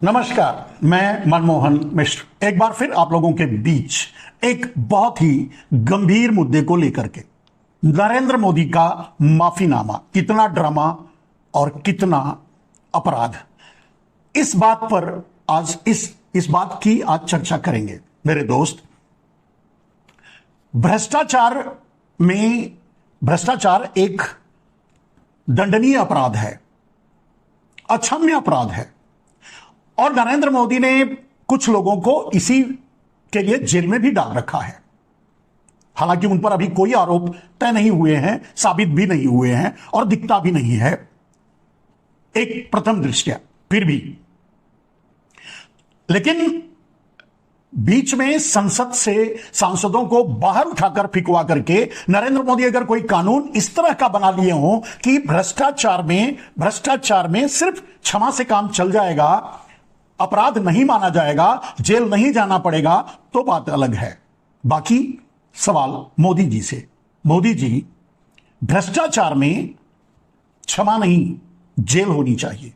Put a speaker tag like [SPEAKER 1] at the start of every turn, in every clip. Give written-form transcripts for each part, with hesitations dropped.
[SPEAKER 1] नमस्कार, मैं मनमोहन मिश्र एक बार फिर आप लोगों के बीच एक बहुत ही गंभीर मुद्दे को लेकर के। नरेंद्र मोदी का माफीनामा कितना ड्रामा और कितना अपराध, इस बात पर आज इस बात की आज चर्चा करेंगे मेरे दोस्त। भ्रष्टाचार एक दंडनीय अपराध है, अक्षम्य अपराध है और नरेंद्र मोदी ने कुछ लोगों को इसी के लिए जेल में भी डाल रखा है। हालांकि उन पर अभी कोई आरोप तय नहीं हुए हैं, साबित भी नहीं हुए हैं और दिखता भी नहीं है एक प्रथम दृष्टया, फिर भी। लेकिन बीच में संसद से सांसदों को बाहर उठाकर फिकवा करके नरेंद्र मोदी अगर कोई कानून इस तरह का बना लिए हो कि भ्रष्टाचार में सिर्फ क्षमा से काम चल जाएगा, अपराध नहीं माना जाएगा, जेल नहीं जाना पड़ेगा, तो बात अलग है। बाकी सवाल मोदी जी से। मोदी जी, भ्रष्टाचार में क्षमा नहीं, जेल होनी चाहिए।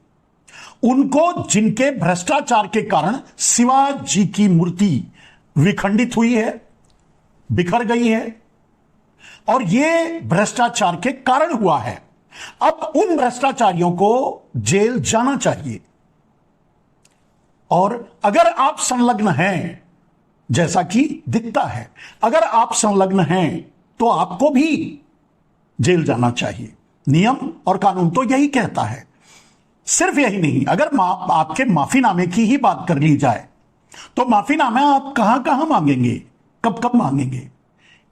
[SPEAKER 1] उनको जिनके भ्रष्टाचार के कारण शिवाजी की मूर्ति विखंडित हुई है, बिखर गई है, और यह भ्रष्टाचार के कारण हुआ है, अब उन भ्रष्टाचारियों को जेल जाना चाहिए। और अगर आप संलग्न हैं, जैसा कि दिखता है, अगर आप संलग्न हैं तो आपको भी जेल जाना चाहिए। नियम और कानून तो यही कहता है। सिर्फ यही नहीं, अगर आपके माफीनामे की ही बात कर ली जाए तो माफीनामा आप कहां कहां मांगेंगे, कब कब मांगेंगे,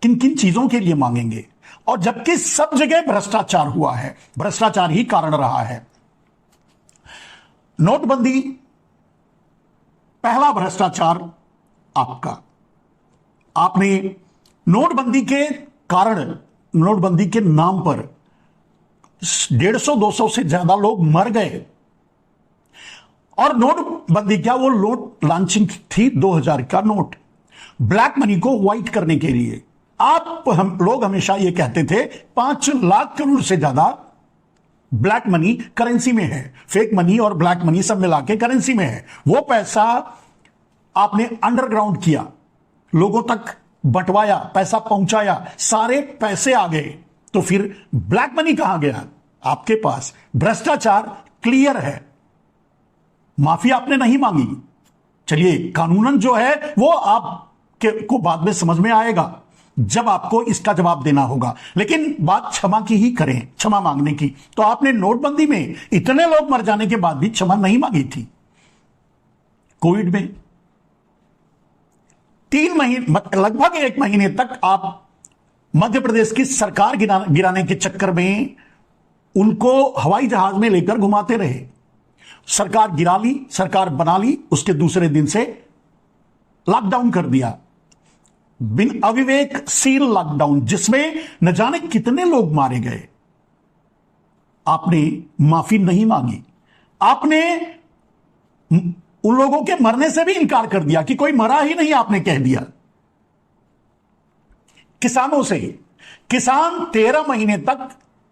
[SPEAKER 1] किन किन चीजों के लिए मांगेंगे, और जबकि सब जगह भ्रष्टाचार हुआ है, भ्रष्टाचार ही कारण रहा है। नोटबंदी पहला भ्रष्टाचार आपका। आपने नोटबंदी के कारण, नोटबंदी के नाम पर 150-200 से ज्यादा लोग मर गए। और नोटबंदी क्या, वो नोट लॉन्चिंग थी 2000 का नोट, ब्लैक मनी को व्हाइट करने के लिए। हम लोग हमेशा ये कहते थे 5 लाख करोड़ से ज्यादा ब्लैक मनी करेंसी में है, फेक मनी और ब्लैक मनी सब मिला के करेंसी में है। वो पैसा आपने अंडरग्राउंड किया, लोगों तक बंटवाया, पैसा पहुंचाया, सारे पैसे आ गए, तो फिर ब्लैक मनी कहां गया? आपके पास। भ्रष्टाचार क्लियर है, माफी आपने नहीं मांगी। चलिए, कानूनन जो है वो आपको बाद में समझ में आएगा जब आपको इसका जवाब देना होगा, लेकिन बात क्षमा की ही करें, क्षमा मांगने की। तो आपने नोटबंदी में इतने लोग मर जाने के बाद भी क्षमा नहीं मांगी थी। कोविड में 3 महीने, लगभग 1 महीने तक आप मध्य प्रदेश की सरकार गिराने के चक्कर में उनको हवाई जहाज में लेकर घुमाते रहे। सरकार गिरा ली, सरकार बना ली, उसके दूसरे दिन से लॉकडाउन कर दिया, बिन अविवेकशील लॉकडाउन, जिसमें न जाने कितने लोग मारे गए। आपने माफी नहीं मांगी। आपने उन लोगों के मरने से भी इनकार कर दिया कि कोई मरा ही नहीं, आपने कह दिया। किसानों से, किसान 13 महीने तक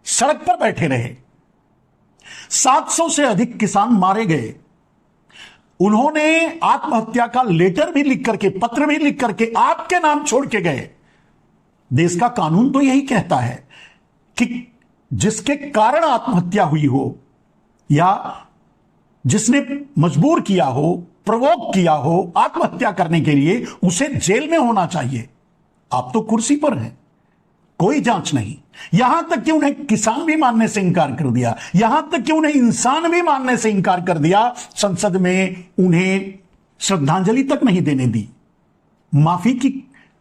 [SPEAKER 1] सड़क पर बैठे रहे, 700 से अधिक किसान मारे गए। उन्होंने आत्महत्या का लेटर भी लिख करके, पत्र भी लिख करके आपके नाम छोड़ के गए। देश का कानून तो यही कहता है कि जिसके कारण आत्महत्या हुई हो या जिसने मजबूर किया हो, प्रवोक किया हो आत्महत्या करने के लिए, उसे जेल में होना चाहिए। आप तो कुर्सी पर हैं, कोई जांच नहीं। यहां तक कि उन्हें किसान भी मानने से इंकार कर दिया, यहां तक कि उन्हें इंसान भी मानने से इंकार कर दिया। संसद में उन्हें श्रद्धांजलि तक नहीं देने दी। माफी की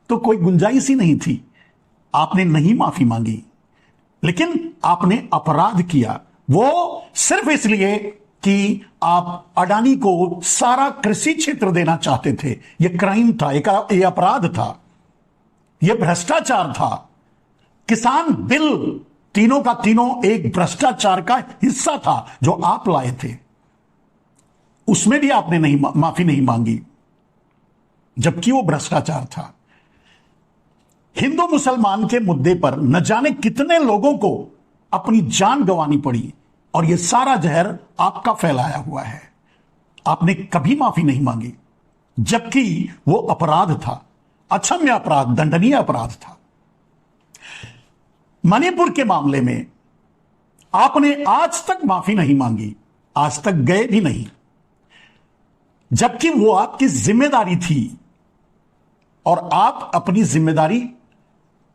[SPEAKER 1] तो कोई गुंजाइश ही नहीं थी। आपने नहीं माफी मांगी, लेकिन आपने अपराध किया, वो सिर्फ इसलिए कि आप अडानी को सारा कृषि क्षेत्र देना चाहते थे। यह क्राइम था, यह अपराध था, यह भ्रष्टाचार था। किसान बिल तीनों का तीनों एक भ्रष्टाचार का हिस्सा था जो आप लाए थे, उसमें भी आपने माफी नहीं मांगी, जबकि वो भ्रष्टाचार था। हिंदू मुसलमान के मुद्दे पर न जाने कितने लोगों को अपनी जान गंवानी पड़ी, और यह सारा जहर आपका फैलाया हुआ है। आपने कभी माफी नहीं मांगी, जबकि वो अपराध था, अक्षम्य अपराध, दंडनीय अपराध था। मणिपुर के मामले में आपने आज तक माफी नहीं मांगी, आज तक गए भी नहीं, जबकि वो आपकी जिम्मेदारी थी। और आप अपनी जिम्मेदारी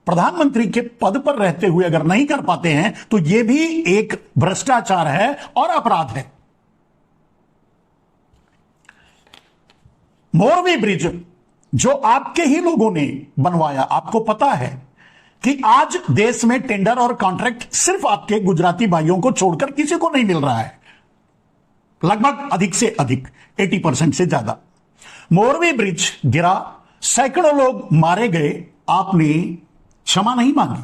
[SPEAKER 1] प्रधानमंत्री के पद पर रहते हुए अगर नहीं कर पाते हैं तो यह भी एक भ्रष्टाचार है और अपराध है। मोरवी ब्रिज जो आपके ही लोगों ने बनवाया, आपको पता है कि आज देश में टेंडर और कॉन्ट्रैक्ट सिर्फ आपके गुजराती भाइयों को छोड़कर किसी को नहीं मिल रहा है, लगभग अधिक से अधिक 80% से ज्यादा। मोरवी ब्रिज गिरा, सैकड़ों लोग मारे गए, आपने क्षमा नहीं मांगी,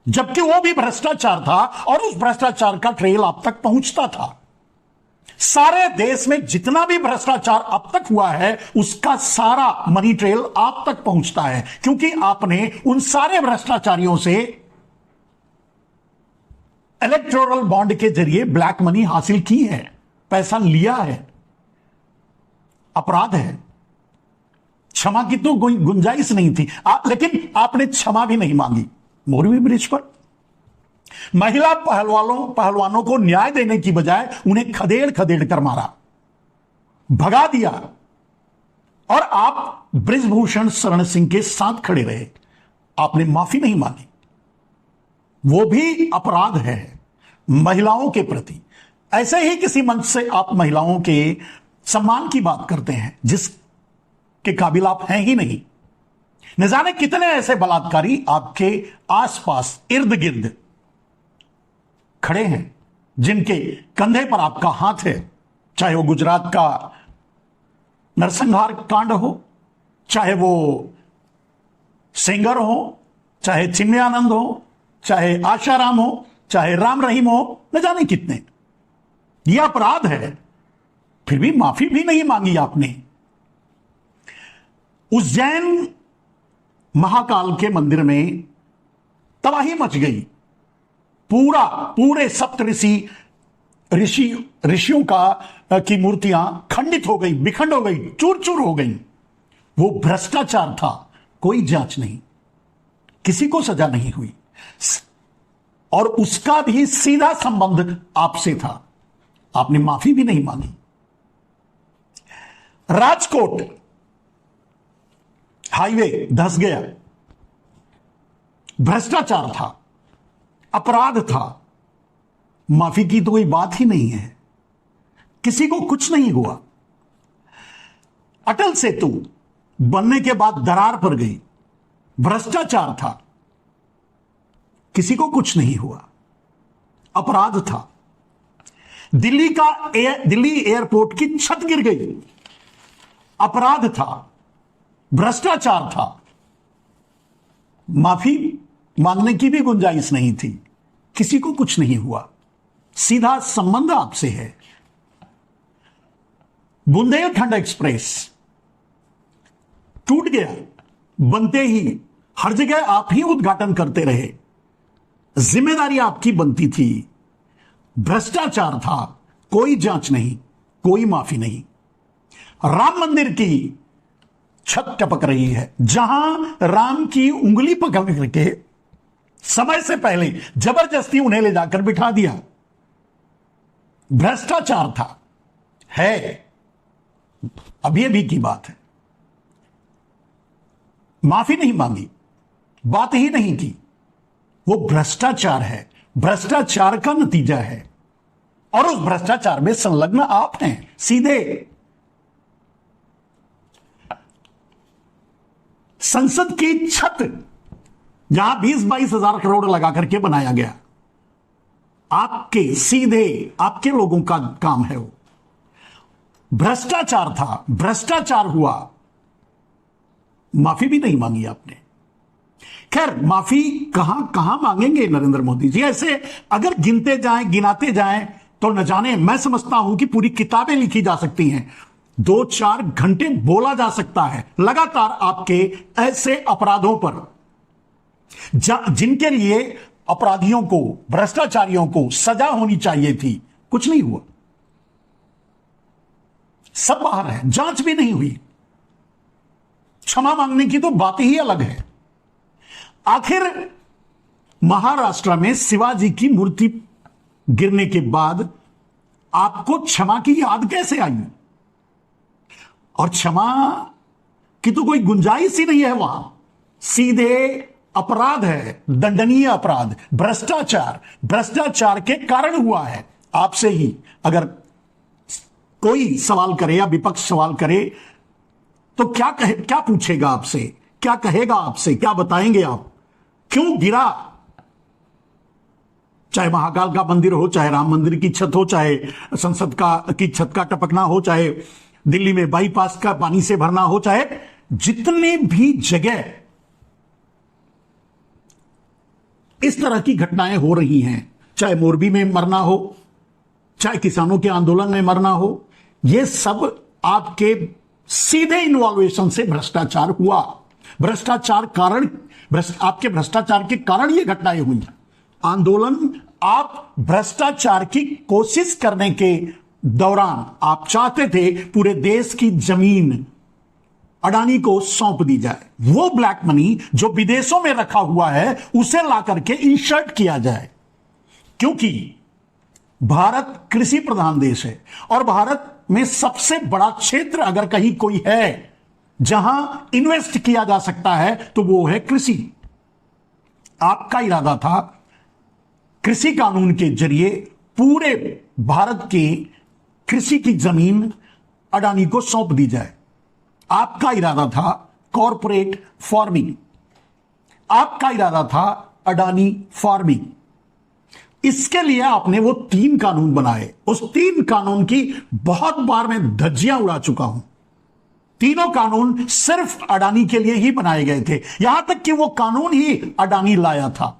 [SPEAKER 1] जबकि वो भी भ्रष्टाचार था और उस भ्रष्टाचार का ट्रेल आप तक पहुंचता था। सारे देश में जितना भी भ्रष्टाचार अब तक हुआ है उसका सारा मनी ट्रेल आप तक पहुंचता है, क्योंकि आपने उन सारे भ्रष्टाचारियों से इलेक्टोरल बॉन्ड के जरिए ब्लैक मनी हासिल की है, पैसा लिया है, अपराध है। क्षमा की तो कोई गुंजाइश नहीं थी, लेकिन आपने क्षमा भी नहीं मांगी। मोरवी ब्रिज पर महिला पहलवानों को न्याय देने की बजाय उन्हें खदेड़ खदेड़ कर मारा, भगा दिया, और आप बृजभूषण शरण सिंह के साथ खड़े रहे, आपने माफी नहीं मांगी। वो भी अपराध है महिलाओं के प्रति। ऐसे ही किसी मंच से आप महिलाओं के सम्मान की बात करते हैं जिसके काबिल आप हैं ही नहीं। न जाने कितने ऐसे बलात्कारी आपके आसपास इर्द गिर्द खड़े हैं जिनके कंधे पर आपका हाथ है, चाहे वो गुजरात का नरसंहार कांड हो, चाहे वो सेंगर हो, चाहे चिन्मयानंद हो, चाहे आशाराम हो, चाहे राम रहीम हो, न जाने कितने। यह अपराध है, फिर भी माफी भी नहीं मांगी आपने। उज्जैन महाकाल के मंदिर में तबाही मच गई, पूरे सप्त ऋषियों की मूर्तियां खंडित हो गई, बिखंड हो गई, चूर चूर हो गई। वो भ्रष्टाचार था, कोई जांच नहीं, किसी को सजा नहीं हुई, और उसका भी सीधा संबंध आपसे था, आपने माफी भी नहीं मांगी। राजकोट हाईवे धंस गया, भ्रष्टाचार था, अपराध था, माफी की तो कोई बात ही नहीं है, किसी को कुछ नहीं हुआ। अटल सेतु बनने के बाद दरार पड़ गई, भ्रष्टाचार था, किसी को कुछ नहीं हुआ, अपराध था। दिल्ली एयरपोर्ट की छत गिर गई, अपराध था, भ्रष्टाचार था, माफी मांगने की भी गुंजाइश नहीं थी, किसी को कुछ नहीं हुआ, सीधा संबंध आपसे है। बुंदेलखंड एक्सप्रेस टूट गया, बनते ही हर जगह आप ही उद्घाटन करते रहे, जिम्मेदारी आपकी बनती थी, भ्रष्टाचार था, कोई जांच नहीं, कोई माफी नहीं। राम मंदिर की छत टपक रही है, जहां राम की उंगली पकड़ करके समय से पहले जबरदस्ती उन्हें ले जाकर बिठा दिया, भ्रष्टाचार था, है, अभी की बात है। माफी नहीं मांगी, बात ही नहीं की, वो भ्रष्टाचार है, भ्रष्टाचार का नतीजा है, और उस भ्रष्टाचार में संलग्न आप हैं सीधे। संसद की छत जहां 20-22 हजार करोड़ लगा करके बनाया गया, आपके सीधे आपके लोगों का काम है, वो भ्रष्टाचार था, भ्रष्टाचार हुआ, माफी भी नहीं मांगी आपने। खैर, माफी कहां कहां मांगेंगे नरेंद्र मोदी जी? ऐसे अगर गिनते जाएं, गिनाते जाएं तो न जाने, मैं समझता हूं कि पूरी किताबें लिखी जा सकती हैं, 2-4 घंटे बोला जा सकता है लगातार आपके ऐसे अपराधों पर, जिनके लिए अपराधियों को, भ्रष्टाचारियों को सजा होनी चाहिए थी, कुछ नहीं हुआ। सब बाहर है, जांच भी नहीं हुई। क्षमा मांगने की तो बात ही अलग है। आखिर महाराष्ट्र में शिवाजी की मूर्ति गिरने के बाद आपको क्षमा की याद कैसे आई? और क्षमा की तो कोई गुंजाइश ही नहीं है वहां। सीधे अपराध है, दंडनीय अपराध, भ्रष्टाचार। भ्रष्टाचार के कारण हुआ है। आपसे ही अगर कोई सवाल करे या विपक्ष सवाल करे तो क्या पूछेगा आपसे, क्या कहेगा आपसे, क्या बताएंगे आप? क्यों गिरा? चाहे महाकाल का मंदिर हो, चाहे राम मंदिर की छत हो, चाहे संसद की छत का टपकना हो, चाहे दिल्ली में बाईपास का पानी से भरना हो, चाहे जितने भी जगह इस तरह की घटनाएं हो रही हैं, चाहे मोरबी में मरना हो, चाहे किसानों के आंदोलन में मरना हो, यह सब आपके सीधे इन्वॉल्वेशन से भ्रष्टाचार हुआ। आपके भ्रष्टाचार के कारण ये घटनाएं हुई। आंदोलन आप भ्रष्टाचार की कोशिश करने के दौरान आप चाहते थे पूरे देश की जमीन अडानी को सौंप दी जाए। वो ब्लैक मनी जो विदेशों में रखा हुआ है उसे ला करके इंसर्ट किया जाए, क्योंकि भारत कृषि प्रधान देश है और भारत में सबसे बड़ा क्षेत्र अगर कहीं कोई है जहां इन्वेस्ट किया जा सकता है तो वो है कृषि। आपका इरादा था कृषि कानून के जरिए पूरे भारत की कृषि की जमीन अडानी को सौंप दी जाए। आपका इरादा था कॉरपोरेट फार्मिंग, आपका इरादा था अडानी फार्मिंग। इसके लिए आपने वो 3 कानून बनाए। उस 3 कानून की बहुत बार मैं धज्जियां उड़ा चुका हूं। तीनों कानून सिर्फ अडानी के लिए ही बनाए गए थे, यहां तक कि वो कानून ही अडानी लाया था।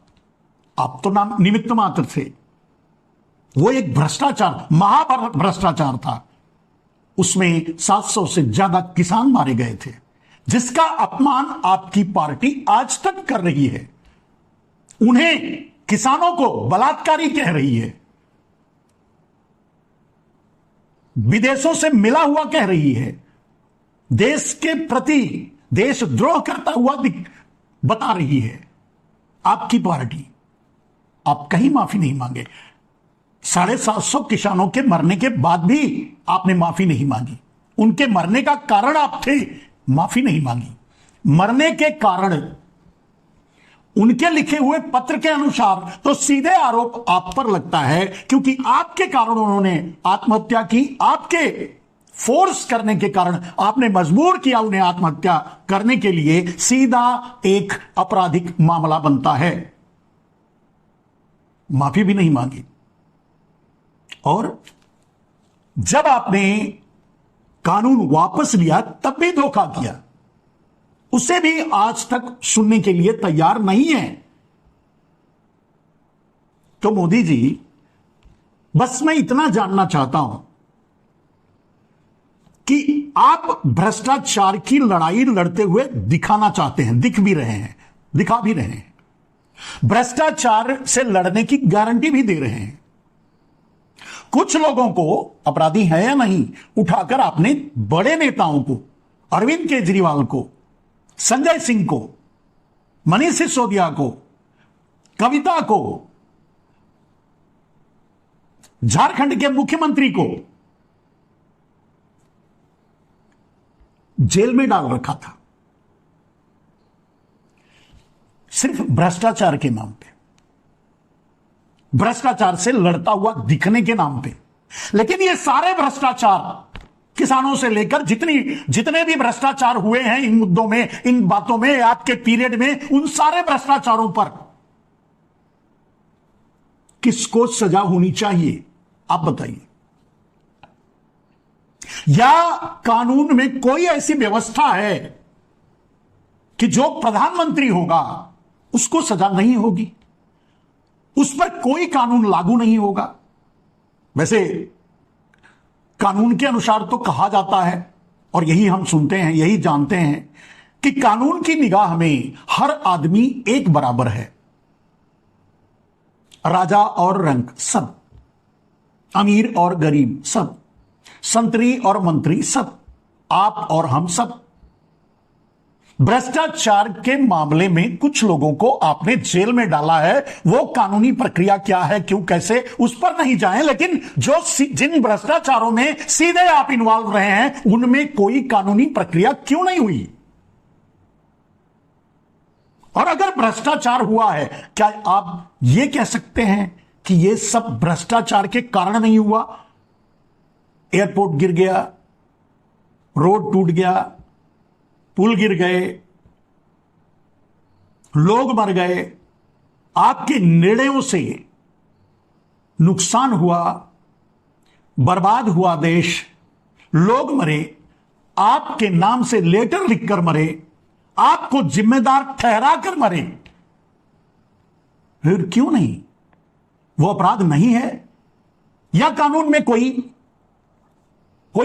[SPEAKER 1] आप तो नाम निमित्त मात्र थे। वो एक भ्रष्टाचार, महाभ्रष्टाचार था। उसमें 700 से ज्यादा किसान मारे गए थे, जिसका अपमान आपकी पार्टी आज तक कर रही है। उन्हें, किसानों को बलात्कारी कह रही है, विदेशों से मिला हुआ कह रही है, देश के प्रति देशद्रोह करता हुआ बता रही है आपकी पार्टी। आप कहीं माफी नहीं मांगे। 750 किसानों के मरने के बाद भी आपने माफी नहीं मांगी। उनके मरने का कारण आप थे, माफी नहीं मांगी। मरने के कारण उनके लिखे हुए पत्र के अनुसार तो सीधे आरोप आप पर लगता है, क्योंकि आपके कारण उन्होंने आत्महत्या की। आपके फोर्स करने के कारण आपने मजबूर किया उन्हें आत्महत्या करने के लिए। सीधा एक आपराधिक मामला बनता है। माफी भी नहीं मांगी। और जब आपने कानून वापस लिया तब भी धोखा किया। उसे भी आज तक सुनने के लिए तैयार नहीं है। तो मोदी जी, बस मैं इतना जानना चाहता हूं कि आप भ्रष्टाचार की लड़ाई लड़ते हुए दिखाना चाहते हैं, दिख भी रहे हैं, दिखा भी रहे हैं, भ्रष्टाचार से लड़ने की गारंटी भी दे रहे हैं। कुछ लोगों को, अपराधी है या नहीं, उठाकर आपने बड़े नेताओं को, अरविंद केजरीवाल को, संजय सिंह को, मनीष सिसोदिया को, कविता को, झारखंड के मुख्यमंत्री को जेल में डाल रखा था, सिर्फ भ्रष्टाचार के नाम पे, भ्रष्टाचार से लड़ता हुआ दिखने के नाम पे। लेकिन ये सारे भ्रष्टाचार, किसानों से लेकर जितने भी भ्रष्टाचार हुए हैं इन मुद्दों में, इन बातों में, आपके पीरियड में, उन सारे भ्रष्टाचारों पर किसको सजा होनी चाहिए आप बताइए? या कानून में कोई ऐसी व्यवस्था है कि जो प्रधानमंत्री होगा उसको सजा नहीं होगी, उस पर कोई कानून लागू नहीं होगा? वैसे कानून के अनुसार तो कहा जाता है, और यही हम सुनते हैं, यही जानते हैं कि कानून की निगाह में हर आदमी एक बराबर है। राजा और रंक सब, अमीर और गरीब सब। संतरी और मंत्री सब, आप और हम सब। भ्रष्टाचार के मामले में कुछ लोगों को आपने जेल में डाला है, वो कानूनी प्रक्रिया क्या है, क्यों, कैसे, उस पर नहीं जाएं, लेकिन जिन भ्रष्टाचारों में सीधे आप इन्वॉल्व रहे हैं उनमें कोई कानूनी प्रक्रिया क्यों नहीं हुई? और अगर भ्रष्टाचार हुआ है, क्या आप यह कह सकते हैं कि यह सब भ्रष्टाचार के कारण नहीं हुआ? एयरपोर्ट गिर गया, रोड टूट गया, पुल गिर गए, लोग मर गए, आपके निर्णयों से नुकसान हुआ, बर्बाद हुआ देश, लोग मरे, आपके नाम से लेटर लिखकर मरे, आपको जिम्मेदार ठहराकर मरे, फिर क्यों नहीं? वो अपराध नहीं है? या कानून में कोई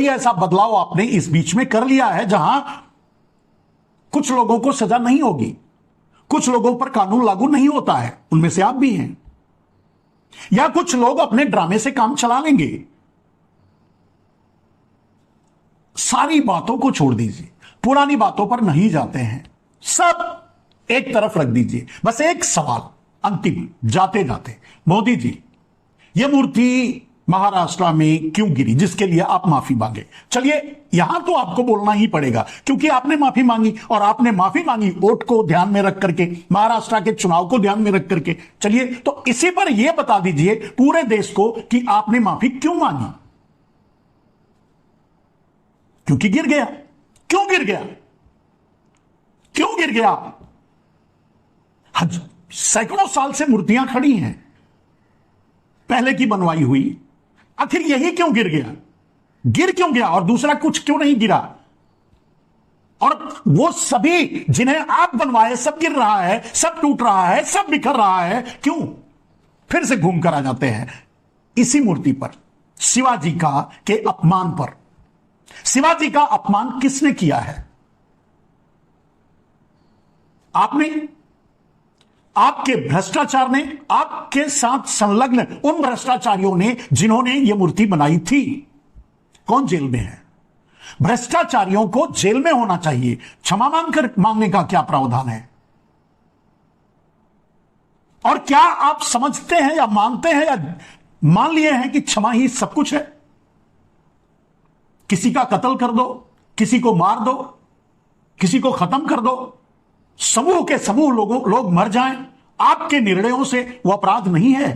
[SPEAKER 1] ऐसा बदलाव आपने इस बीच में कर लिया है जहां कुछ लोगों को सजा नहीं होगी, कुछ लोगों पर कानून लागू नहीं होता है, उनमें से आप भी हैं? या कुछ लोग अपने ड्रामे से काम चला लेंगे? सारी बातों को छोड़ दीजिए, पुरानी बातों पर नहीं जाते हैं, सब एक तरफ रख दीजिए। बस एक सवाल अंतिम जाते जाते, मोदी जी, यह मूर्ति महाराष्ट्र में क्यों गिरी, जिसके लिए आप माफी मांगे? चलिए, यहां तो आपको बोलना ही पड़ेगा क्योंकि आपने माफी मांगी, और आपने माफी मांगी वोट को ध्यान में रख करके, महाराष्ट्र के चुनाव को ध्यान में रख करके। चलिए, तो इसी पर यह बता दीजिए पूरे देश को कि आपने माफी क्यों मांगी? क्योंकि गिर गया। क्यों गिर गया? क्यों गिर गया? सैकड़ों साल से मूर्तियां खड़ी हैं, पहले की बनवाई हुई, आखिर यही क्यों गिर गया? गिर क्यों गया? और दूसरा कुछ क्यों नहीं गिरा? और वो सभी जिन्हें आप बनवाए, सब गिर रहा है, सब टूट रहा है, सब बिखर रहा है, क्यों? फिर से घूम कर आ जाते हैं इसी मूर्ति पर, शिवाजी का के अपमान पर। शिवाजी का अपमान किसने किया है? आपने, आपके भ्रष्टाचार ने, आपके साथ संलग्न उन भ्रष्टाचारियों ने जिन्होंने यह मूर्ति बनाई थी। कौन जेल में है? भ्रष्टाचारियों को जेल में होना चाहिए। क्षमा मांगने का क्या प्रावधान है? और क्या आप समझते हैं या मानते हैं या मान लिए हैं कि क्षमा ही सब कुछ है? किसी का कत्ल कर दो, किसी को मार दो, किसी को खत्म कर दो, समूह के समूह लोग मर जाएं, आपके निर्णयों से वो अपराध नहीं है?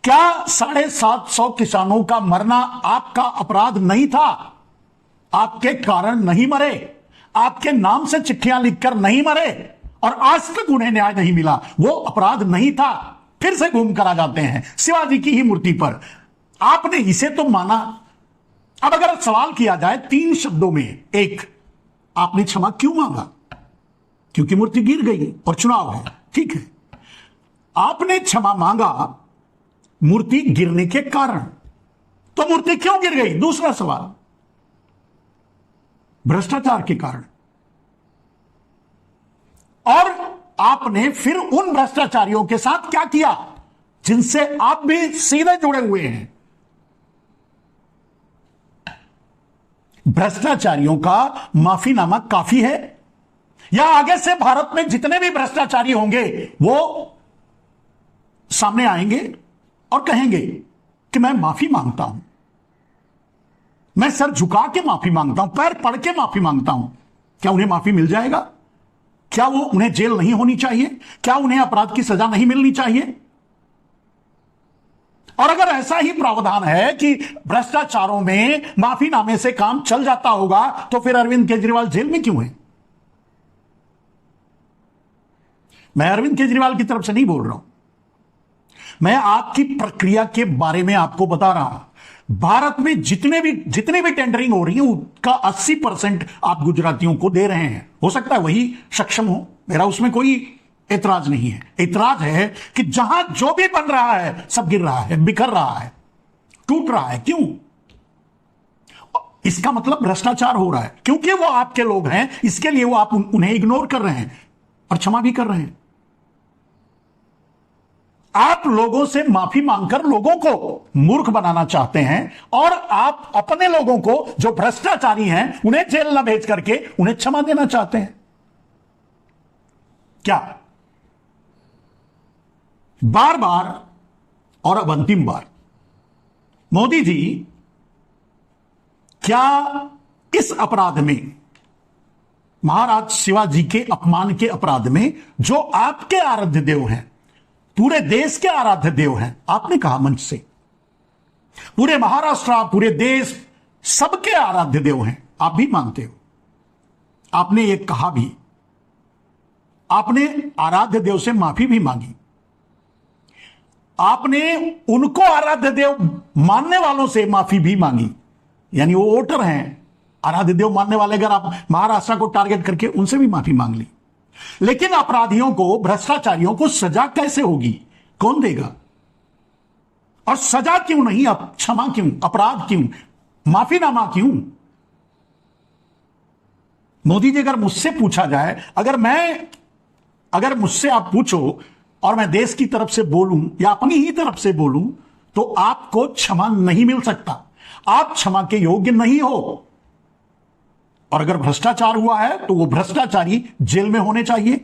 [SPEAKER 1] क्या 750 किसानों का मरना आपका अपराध नहीं था? आपके कारण नहीं मरे, आपके नाम से चिट्ठियां लिखकर नहीं मरे, और आज तक उन्हें न्याय नहीं मिला, वो अपराध नहीं था? फिर से घूम कर आ जाते हैं शिवाजी की ही मूर्ति पर। आपने इसे तो माना। अब अगर सवाल किया जाए 3 शब्दों में, एक, आपने क्षमा क्यों मांगा? क्योंकि मूर्ति गिर गई और चुनाव है, ठीक है। आपने क्षमा मांगा मूर्ति गिरने के कारण, तो मूर्ति क्यों गिर गई? दूसरा सवाल, भ्रष्टाचार के कारण। और आपने फिर उन भ्रष्टाचारियों के साथ क्या किया जिनसे आप भी सीधे जुड़े हुए हैं? भ्रष्टाचारियों का माफीनामा काफी है, या आगे से भारत में जितने भी भ्रष्टाचारी होंगे वो सामने आएंगे और कहेंगे कि मैं माफी मांगता हूं, मैं सर झुका के माफी मांगता हूं, पैर पड़ के माफी मांगता हूं? क्या उन्हें माफी मिल जाएगा? क्या वो, उन्हें जेल नहीं होनी चाहिए? क्या उन्हें अपराध की सजा नहीं मिलनी चाहिए? और अगर ऐसा ही प्रावधान है कि भ्रष्टाचारों में माफीनामे से काम चल जाता होगा, तो फिर अरविंद केजरीवाल जेल में क्यों है? मैं अरविंद केजरीवाल की तरफ से नहीं बोल रहा हूं, मैं आपकी प्रक्रिया के बारे में आपको बता रहा हूं। भारत में जितनी भी टेंडरिंग हो रही है उसका 80% आप गुजरातियों को दे रहे हैं। हो सकता है वही सक्षम हो, मेरा उसमें कोई ऐतराज नहीं है। ऐतराज है कि जहां जो भी बन रहा है सब गिर रहा है, बिखर रहा है, टूट रहा है। क्यों? इसका मतलब भ्रष्टाचार हो रहा है, क्योंकि वो आपके लोग हैं, इसके लिए वो आप उन्हें इग्नोर कर रहे हैं और क्षमा भी कर रहे हैं। आप लोगों से माफी मांगकर लोगों को मूर्ख बनाना चाहते हैं और आप अपने लोगों को जो भ्रष्टाचारी हैं उन्हें जेल न भेज करके उन्हें क्षमा देना चाहते हैं। क्या बार बार और अब अंतिम बार मोदी जी क्या इस अपराध में, महाराज शिवाजी के अपमान के अपराध में, जो आपके आराध्य देव हैं, पूरे देश के आराध्य देव हैं, आपने कहा मंच से पूरे महाराष्ट्र, पूरे देश सबके आराध्य देव हैं, आप भी मानते हो, आपने ये कहा भी, आपने आराध्य देव से माफी भी मांगी, आपने उनको आराध्य देव मानने वालों से माफी भी मांगी, यानी वो वोटर हैं आराध्य देव मानने वाले, अगर आप महाराष्ट्र को टारगेट करके उनसे भी माफी मांग ली। लेकिन अपराधियों को, भ्रष्टाचारियों को सजा कैसे होगी, कौन देगा? और सजा क्यों नहीं, अब क्षमा क्यों, अपराध क्यों, माफीनामा क्यों? मोदी जी, अगर मुझसे पूछा जाए, अगर मुझसे आप पूछो और मैं देश की तरफ से बोलूं या अपनी ही तरफ से बोलूं, तो आपको क्षमा नहीं मिल सकता, आप क्षमा के योग्य नहीं हो। और अगर भ्रष्टाचार हुआ है तो वो भ्रष्टाचारी जेल में होने चाहिए,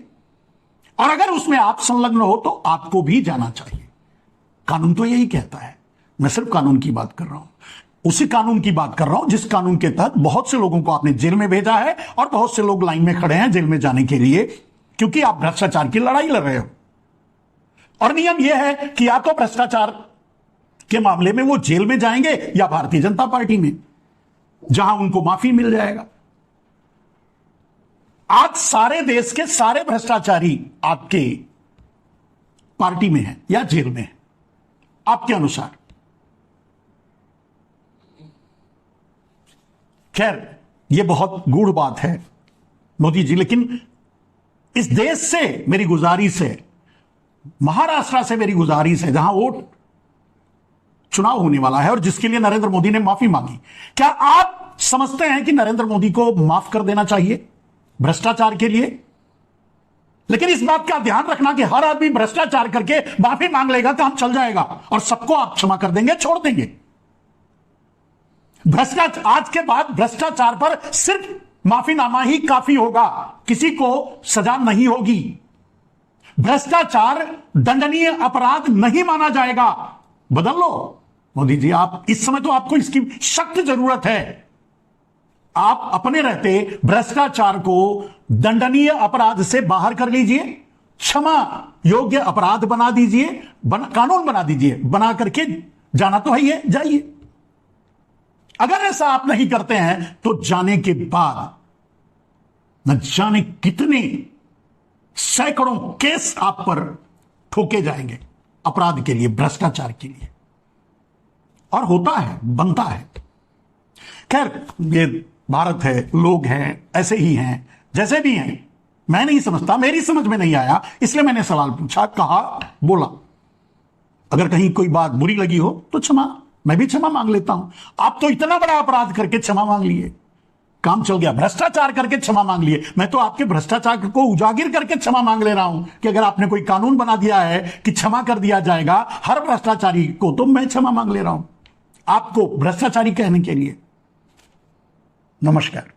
[SPEAKER 1] और अगर उसमें आप संलग्न हो तो आपको भी जाना चाहिए। कानून तो यही कहता है। मैं सिर्फ कानून की बात कर रहा हूं, उसी कानून की बात कर रहा हूं जिस कानून के तहत बहुत से लोगों को आपने जेल में भेजा है और बहुत से लोग लाइन में खड़े हैं जेल में जाने के लिए, क्योंकि आप भ्रष्टाचार की लड़ाई लड़ रहे हो। और नियम यह है कि या तो भ्रष्टाचार के मामले में वो जेल में जाएंगे या भारतीय जनता पार्टी में, जहां उनको माफी मिल जाएगा। आज सारे देश के सारे भ्रष्टाचारी आपके पार्टी में हैं या जेल में हैं, आपके अनुसार? खैर, यह बहुत गूढ़ बात है मोदी जी, लेकिन इस देश से मेरी गुजारिश है, महाराष्ट्र से मेरी गुजारिश है, जहां वोट चुनाव होने वाला है और जिसके लिए नरेंद्र मोदी ने माफी मांगी, क्या आप समझते हैं कि नरेंद्र मोदी को माफ कर देना चाहिए भ्रष्टाचार के लिए? लेकिन इस बात का ध्यान रखना कि हर आदमी भ्रष्टाचार करके माफी मांग लेगा, काम चल जाएगा और सबको आप क्षमा कर देंगे, छोड़ देंगे। भ्रष्टाचार, आज के बाद भ्रष्टाचार पर सिर्फ माफीनामा ही काफी होगा, किसी को सजा नहीं होगी। भ्रष्टाचार दंडनीय अपराध नहीं माना जाएगा। बदल लो मोदी जी, आप इस समय तो आपको इसकी सख्त जरूरत है। आप अपने रहते भ्रष्टाचार को दंडनीय अपराध से बाहर कर लीजिए, क्षमा योग्य अपराध बना दीजिए, कानून बना दीजिए, बना करके जाना तो है ही, जाइए। अगर ऐसा आप नहीं करते हैं तो जाने के बाद न जाने कितने सैकड़ों केस आप पर ठोके जाएंगे अपराध के लिए, भ्रष्टाचार के लिए। और होता है, बनता है। खैर, ये भारत है, लोग हैं, ऐसे ही हैं, जैसे भी हैं। मैं नहीं समझता, मेरी समझ में नहीं आया, इसलिए मैंने सवाल पूछा, कहा, बोला। अगर कहीं कोई बात बुरी लगी हो तो क्षमा, मैं भी क्षमा मांग लेता हूं। आप तो इतना बड़ा अपराध करके क्षमा मांग लिए, काम चल गया। भ्रष्टाचार करके क्षमा मांग लिए, मैं तो आपके भ्रष्टाचार को उजागर करके क्षमा मांग ले रहा हूं कि अगर आपने कोई कानून बना दिया है कि क्षमा कर दिया जाएगा हर भ्रष्टाचारी को, तो मैं क्षमा मांग ले रहा हूं आपको भ्रष्टाचारी कहने के लिए। नमस्कार।